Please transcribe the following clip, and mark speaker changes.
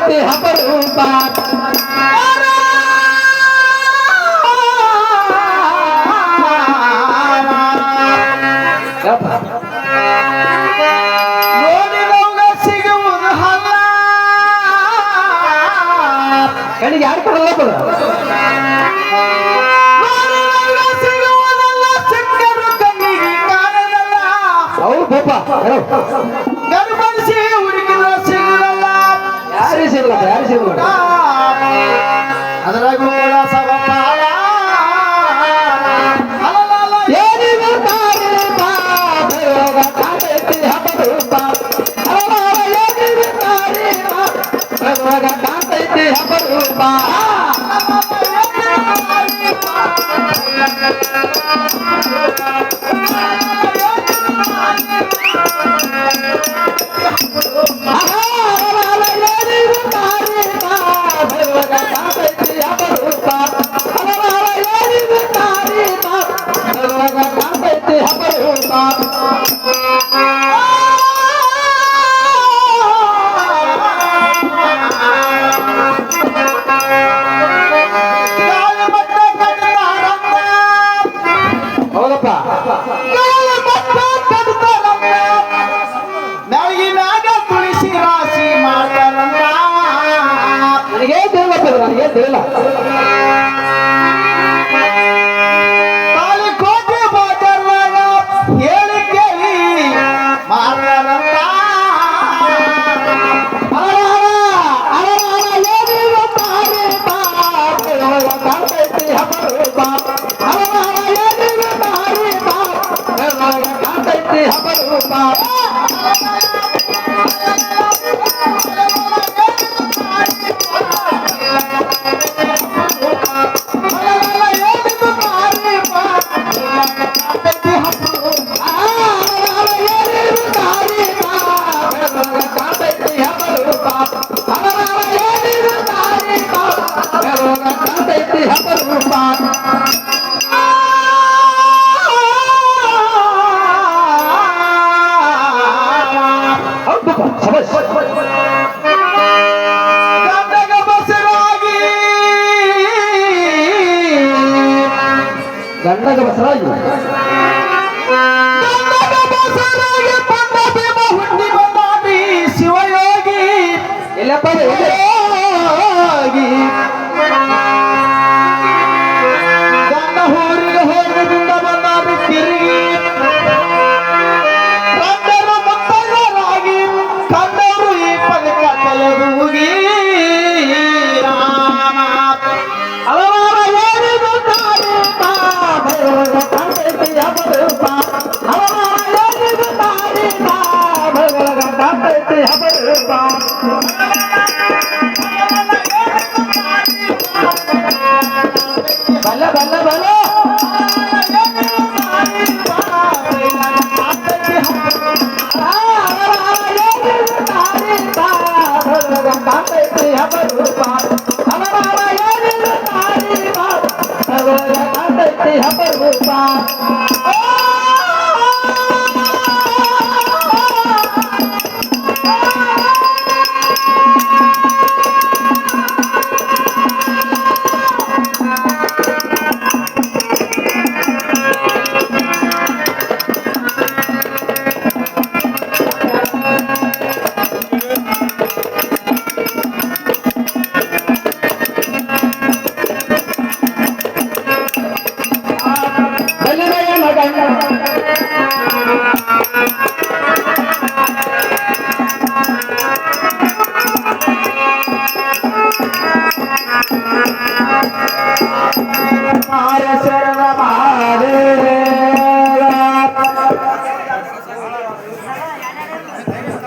Speaker 1: ಕಾಂತೈತಿ ಅಪರೂಪ
Speaker 2: ಸಿಗುವುದು ಹಲ್ಲ
Speaker 1: ಕಣಿಗೆ ಯಾರು ಕೊಡಲ್ಲ
Speaker 2: ಸಿಗುವುದಲ್ಲ ಸಿಕ್ಕರು ಕಣ್ಣಿಗೆ ಕಾಣದಲ್ಲ
Speaker 1: ಹೌದು ಪಾಪ
Speaker 2: ಗರ್ಭಡಿಸಿ ಹುಡುಗಿದ ಸಿಗುದಲ್ಲ
Speaker 1: ಯಾರು ಸಿಗಲ್ಲ ಯಾರು ಸಿಗಲ್ಲ
Speaker 2: ಅದರಾಗೂ ಕೂಡ ಸವಪಾಲ
Speaker 1: ಏನಿದು ತಾರೀಪ ಕಾಂತೈತಿ ಅಪರೂಪ ಏನಿದು ತಾರೀಪ ಕಾಂತೈತಿ ಅಪರೂಪ ಹೌದಪ್ಪ
Speaker 2: ಮ್ಯಾಗಿನಾಗ ತುಳಸಿ ರಾಶಿ ಮಾಡ್ತಾರಂತ
Speaker 1: ನನಗೇ ತಿಳಿಯಪ್ಪ ನನಗೇ ತಿಳಿಲ್ಲ
Speaker 2: ತಾಳಿಕೋಟೆ ಬಾಜರ್ನಾಗ ಹೇಳಿ ಕೇಳಿ ಮಾಡ್ತಾರಂತ
Speaker 1: ಕಾಂತೈತಿ ಅಪರೂಪ ಕಾಂತೈತಿ ಅಪರೂಪ
Speaker 2: ಗಂಡಗ ಬಸರಾಗಿ
Speaker 1: ಗಂಡಗ ಬಸರಾಗಿ
Speaker 2: ಬಂದ ಭೀಮ ಹುಟ್ಟಿ ಬಂದಾಡಿ ಶಿವಯೋಗಿ
Speaker 1: ಎಲ್ಲಪ್ಪ
Speaker 2: ಯೋಗಿ ಗಂಡ ಊರಿಗೆ ಹೋಗದಿಂದ ಬಂದಾಡಿ ತಿರುಗಿ ಕಂಡರು ಮುತ್ತಯ್ಯರಾಗಿ ಕಂಡರು ಈ ಪದಕ ಕಳೆದೂಗಿ ರಾಮ
Speaker 1: ಅವರ ಏನಿದು ತಾರೀಪ ಕಾಂತೈತಿ ಅಪರೂಪ ಅವರ ಏನಿದು ತಾರೀಪ ಕಾಂತೈತಿ ಅಪರೂಪ ಬಲ್ಲ ಬಲ್ಲ ಬಲ್ಲ ಕಾಂತೈತಿ ಅಪರೂಪ